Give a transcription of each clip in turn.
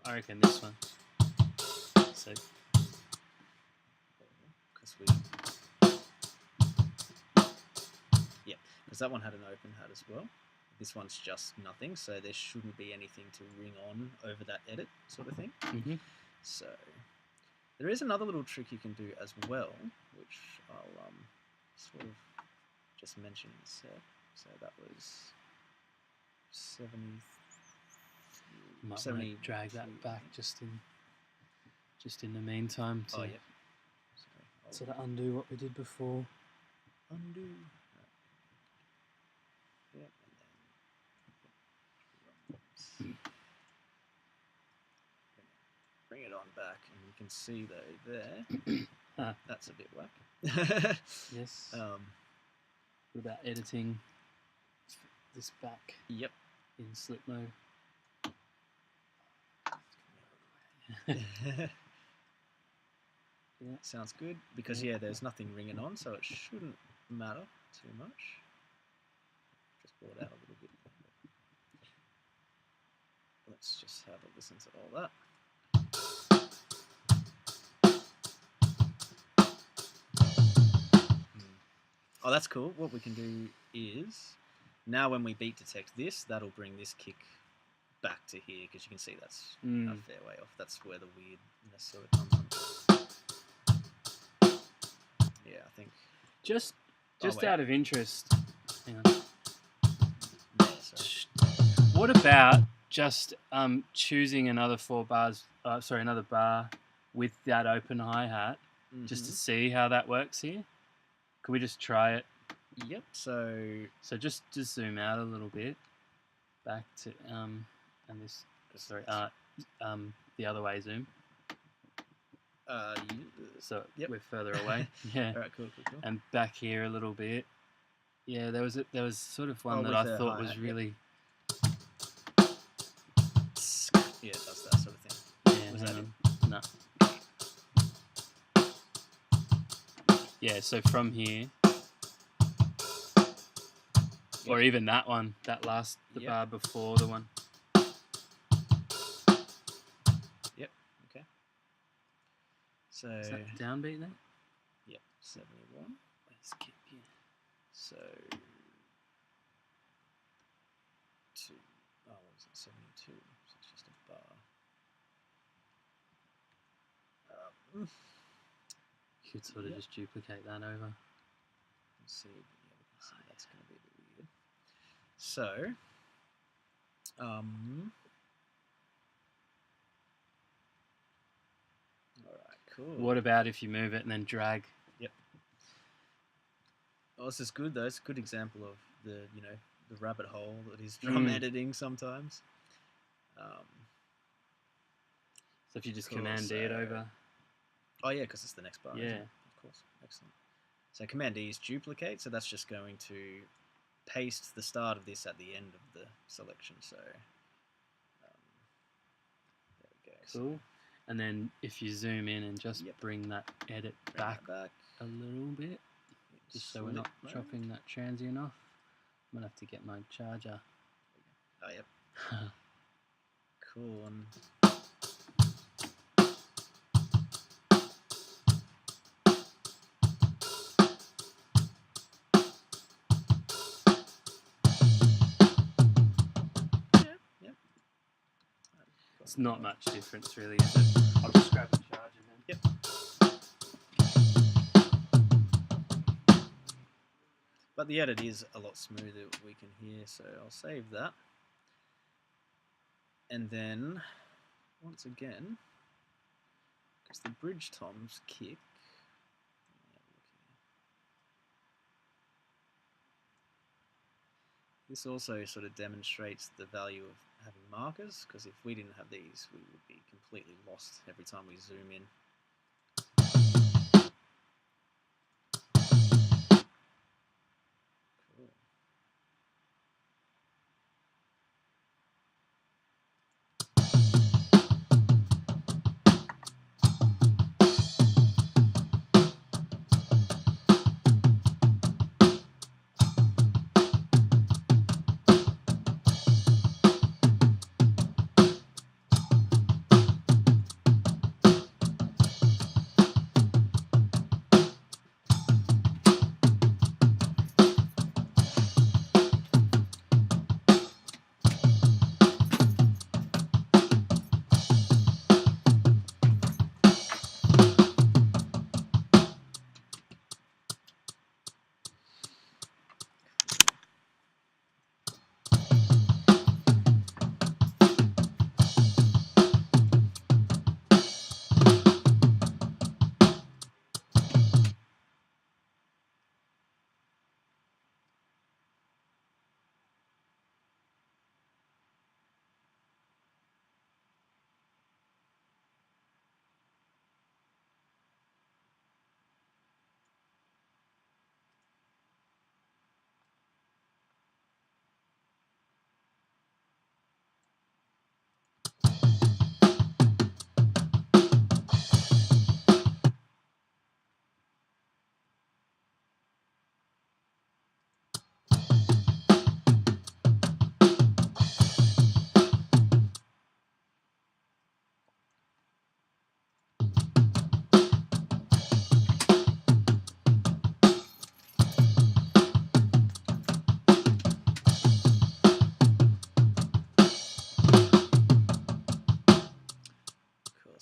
I reckon this one. So, because that one had an open hat as well. This one's just nothing, so there shouldn't be anything to ring on over that edit sort of thing. mm-hmm. So there is another little trick you can do as well, which I'll sort of just mention in a sec. So that was 70. Might 70 want to drag that back just in the meantime to Sorry, sort of undo what we did before. Undo. Yep, and then bring it on back, and you can see though there, that's a bit whack. Yes. What about editing this back? Yep. In slip mode. Yeah, sounds good because there's nothing ringing on, so it shouldn't matter too much. Just brought out a little bit. Let's just have a listen to all that. Oh, that's cool. What we can do is now when we beat detect this, that'll bring this kick back to here because you can see that's a fair way off. That's where the weirdness sort of comes from. Yeah, I think. Just out of interest, hang on. Yeah, sorry. What about just choosing another another bar with that open hi-hat, just to see how that works here? Could we just try it? Yep. So just zoom out a little bit, back to and this. Sorry, the other way zoom. So we're further away. Yeah. All right. Cool. And back here a little bit. Yeah, there was sort of one that I thought was really. Yeah, it does that sort of thing. Yeah. Was that it? No. Yeah, so from here, or even that one, the bar before the one. Yep. Okay. So is that the downbeat then? Yep. 71. Let's skip here. So what was it? 72. So it's just a bar. You could sort of just duplicate that over. Let's see. Yeah, we can see that's going to be a bit weird. So, all right, cool. What about if you move it and then drag? Yep. Oh, this is good though. It's a good example of the rabbit hole that is drum editing sometimes. So if you just Command D it over. Oh yeah, because it's the next bar. Yeah, of course. Excellent. So Command D is duplicate, so that's just going to paste the start of this at the end of the selection. So there we go. Cool. And then if you zoom in and just bring that edit back a little bit, just so we're not chopping that transient off. I'm gonna have to get my charger. Oh yep. Cool. It's not much difference really, is it? I'll just grab the charger then. Yep. But the edit is a lot smoother, we can hear, so I'll save that. And then, once again, because the bridge toms kick, this also sort of demonstrates the value of having markers, because if we didn't have these, we would be completely lost every time we zoom in. Cool.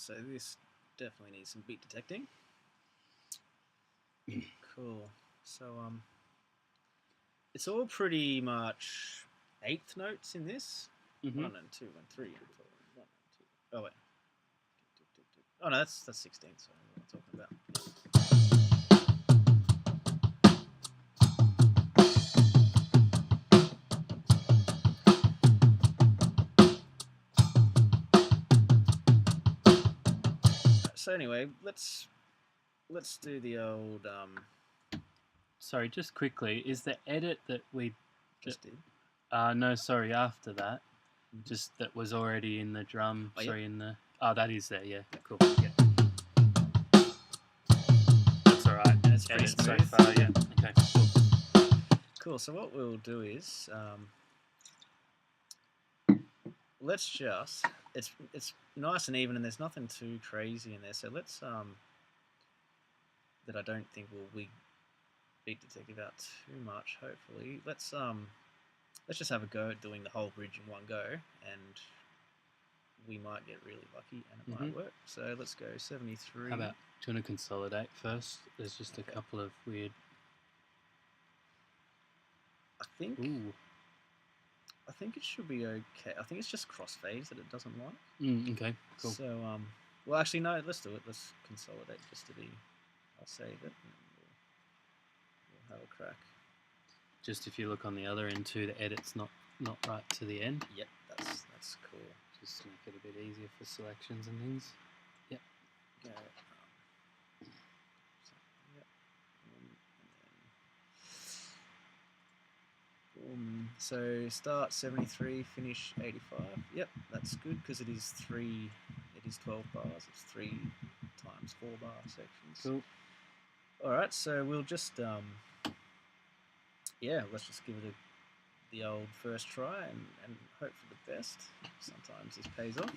so this definitely needs some beat detecting. Cool. So it's all pretty much eighth notes in this. 1 and 2 and 3 and 4 and 1 and 2. Oh wait. Oh no, that's 16. Sorry, what I'm talking about. So anyway, let's do the old. Sorry, just quickly, is the edit that we Just did. no, sorry, after that, just that was already in the drum. Oh, sorry, yeah. in the that is there. Yeah, cool. Yeah, that's all right. And it's pretty Edit so smooth. far. Yeah. Okay. Cool. Cool. So what we'll do is let's just it's nice and even, and there's nothing too crazy in there. So let's that I don't think will wig beat detective out too much. Hopefully, let's just have a go at doing the whole bridge in one go, and we might get really lucky and it might work. So let's go 73. How about, do you want to consolidate first? There's just a couple of weird. I think Ooh. I think it should be okay. I think it's just crossfades that it doesn't like. Okay. Cool. So well, actually no. Let's do it. Let's consolidate just to be. I'll save it. And we'll have a crack. Just if you look on the other end too, the edit's not right to the end. Yep, that's cool. Just to make it a bit easier for selections and things. Yep. Go. So start 73, finish 85. Yep, that's good because it is 12 bars. It's 3 times 4 bar sections. Cool. All right, so we'll just let's just give it the old first try and hope for the best. Sometimes this pays off.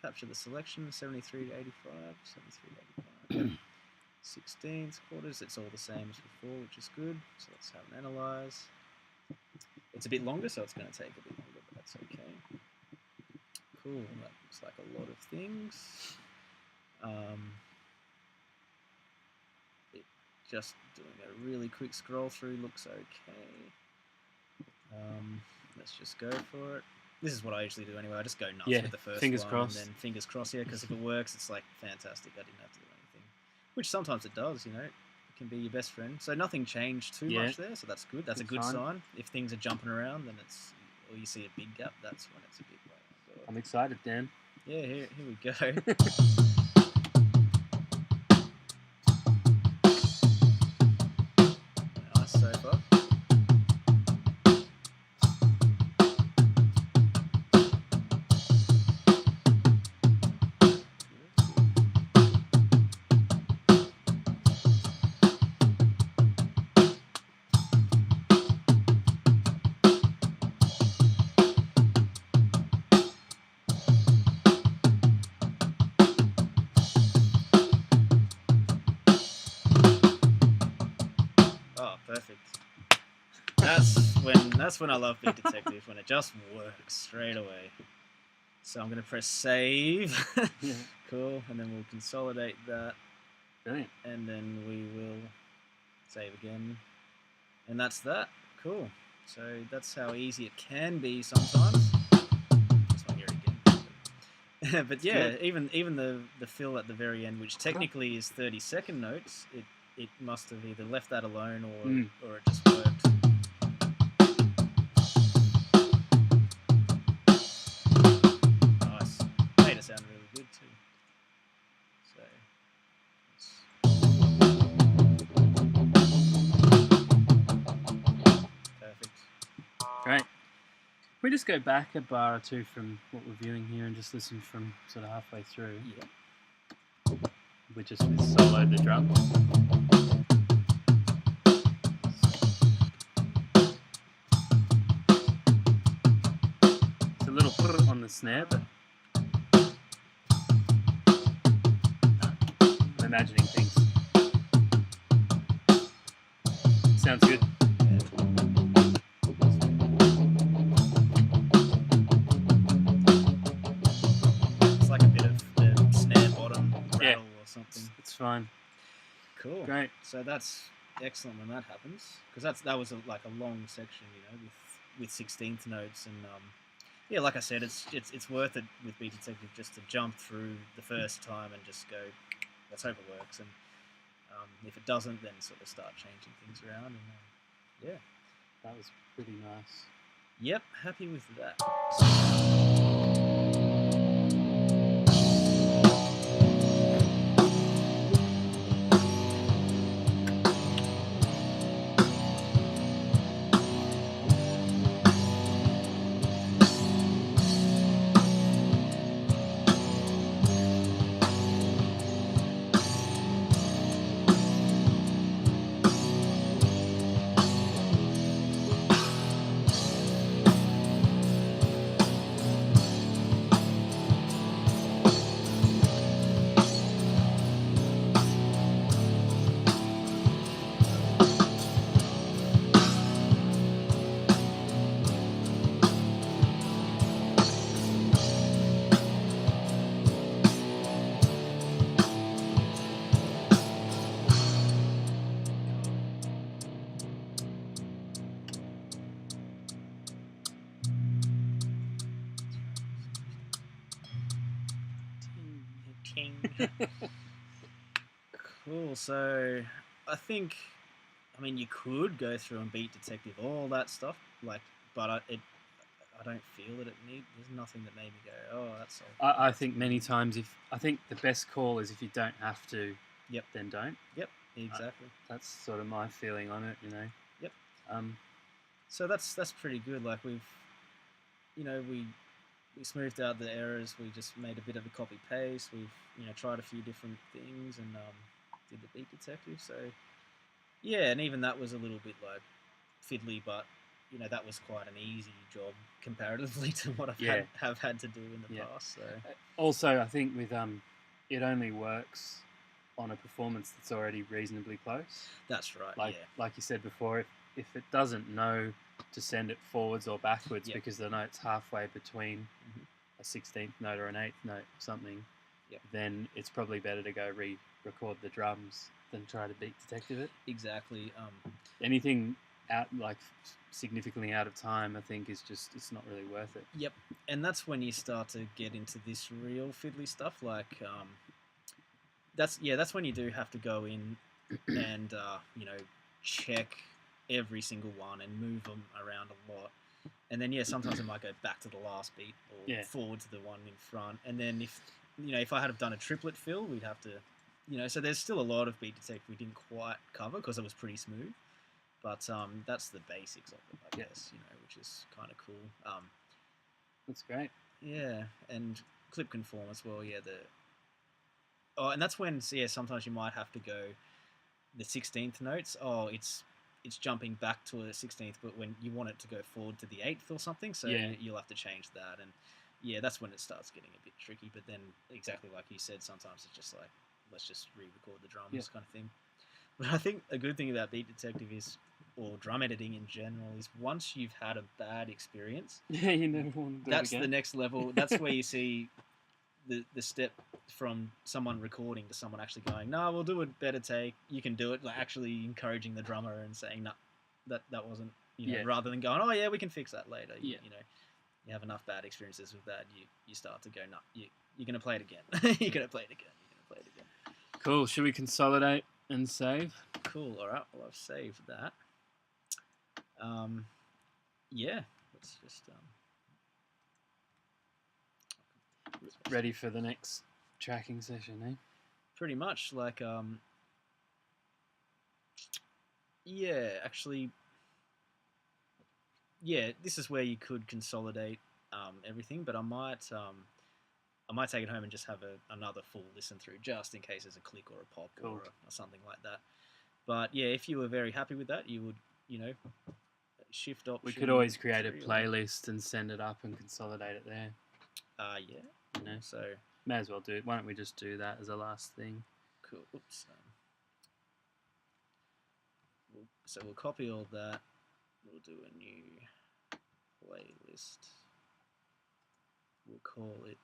Capture the selection, 73 to 85, 73 to 85. 16th quarters, it's all the same as before, which is good. So let's have an analyze. It's a bit longer, so it's going to take a bit longer, but that's okay. Cool, that looks like a lot of things. It just doing a really quick scroll through looks okay. Let's just go for it. This is what I usually do anyway. I just go nuts with the first fingers one, crossed. and then fingers crossed, yeah, because if it works, it's like fantastic. I didn't have to do anything. Which sometimes it does, you know. It can be your best friend. So nothing changed too much there, so that's good. That's a good sign. If things are jumping around, then it's, or you see a big gap, that's when it's a bit like, oh God. I'm excited, Dan. Yeah, here we go. Nice so far. Perfect. That's when I love Beat Detective, when it just works straight away. So I'm going to press save. Yeah. Cool, and then we'll consolidate that. Brilliant. And then we will save again. And that's that. Cool. So that's how easy it can be sometimes. Just want to hear it again. But yeah, even the fill at the very end, which technically is 30-second notes, it must have either left that alone or it just worked. Nice. Made it sound really good too. Perfect. Great. Can we just go back a bar or two from what we're viewing here and just listen from sort of halfway through? Yeah. We just soloed the drum. It's a little on the snare, but I'm imagining things. Sounds good. It's like a bit of fine. Cool. Great. So that's excellent when that happens, because that was like a long section, with 16th notes, and yeah, like I said, it's worth it with Beat Detective just to jump through the first time and just go, let's hope it works, and if it doesn't, then sort of start changing things around, and yeah, that was pretty nice. Yep, happy with that. Cool. So I think, you could go through and Beat Detective, all that stuff, but I don't feel that it need. There's nothing that made me go, oh, that's all. I think many times, I think the best call is if you don't have to. Yep. Then don't. Yep. Exactly. That's sort of my feeling on it. Yep. So that's pretty good. Like we smoothed out the errors. We just made a bit of a copy paste. We've tried a few different things and did the Beat Detective. So yeah, and even that was a little bit like fiddly, but that was quite an easy job comparatively to what I've had to do in the past. So also, I think with it only works on a performance that's already reasonably close. That's right. Like you said before, if it doesn't know to send it forwards or backwards because the note's halfway between a 16th note or an 8th note or something, then it's probably better to go re-record the drums than try to Beat Detective it. Exactly. Anything out significantly out of time, I think it's not really worth it. Yep, and that's when you start to get into this real fiddly stuff. Like that's when you do have to go in and check every single one and move them around a lot. And then sometimes I might go back to the last beat or forward to the one in front. And then if I had have done a triplet fill, we'd have to, so there's still a lot of Beat Detective we didn't quite cover because it was pretty smooth. But that's the basics of it, I guess, which is kind of cool. That's great. Yeah, and clip conform as well. Yeah, and that's when sometimes you might have to go the 16th notes. Oh, it's jumping back to a 16th, but when you want it to go forward to the 8th or something, so you'll have to change that. And that's when it starts getting a bit tricky. But then, exactly like you said, sometimes it's just like, let's just re-record the drums kind of thing. But I think a good thing about Beat Detective or drum editing in general, is once you've had a bad experience, you never want to do that's it again. the next level. That's where you see the step from someone recording to someone actually going, no, we'll do a better take. You can do it. Like actually encouraging the drummer and saying, no, that wasn't, rather than going, oh yeah, we can fix that later. You have enough bad experiences with that. You start to go, no, you're going to play it again. You're going to play it again. Cool. Should we consolidate and save? Cool. All right. Well, I've saved that. Let's just ready for the next tracking session, eh? Pretty much. Like this is where you could consolidate everything, but I might take it home and just have another full listen through, just in case there's a click or a pop or something like that. But yeah, if you were very happy with that, you would shift option. We could always create a playlist and send it up and consolidate it there. So may as well do it. Why don't we just do that as a last thing? Cool. Oops. So we'll copy all that. We'll do a new playlist. We'll call it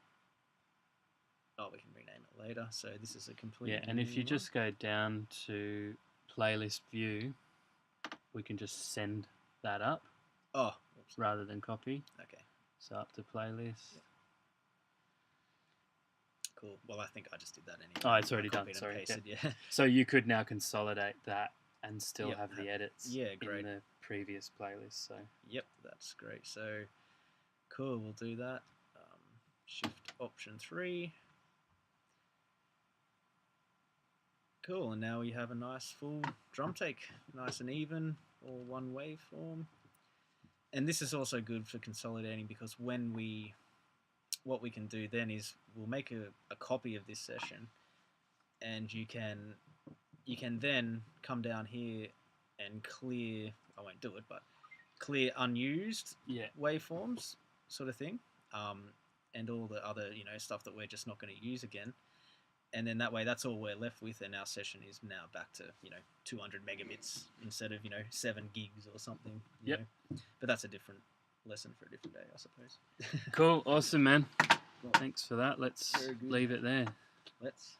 Oh, we can rename it later. So this is a complete. Yeah, and if you just go down to playlist view, we can just send that up. Oh, oops. Rather than copy. Okay. So up to playlist. Yeah. Cool. Well, I think I just did that anyway. Oh, it's already done. Sorry. Pasted, yeah. So you could now consolidate that and still have the edits in the previous playlist. So yep, that's great. So cool, we'll do that. Shift Option 3. Cool, and now we have a nice full drum take, nice and even, all one waveform. And this is also good for consolidating because what we can do then is we'll make a copy of this session, and you can then come down here and clear. I won't do it, but clear unused waveforms, sort of thing, and all the other stuff that we're just not going to use again. And then that way, that's all we're left with, and our session is now back to 200 megabits instead of 7 gigs or something. You know? But that's a different lesson for a different day, I suppose. Cool, awesome, man. Thanks for that. Let's leave it there. Let's.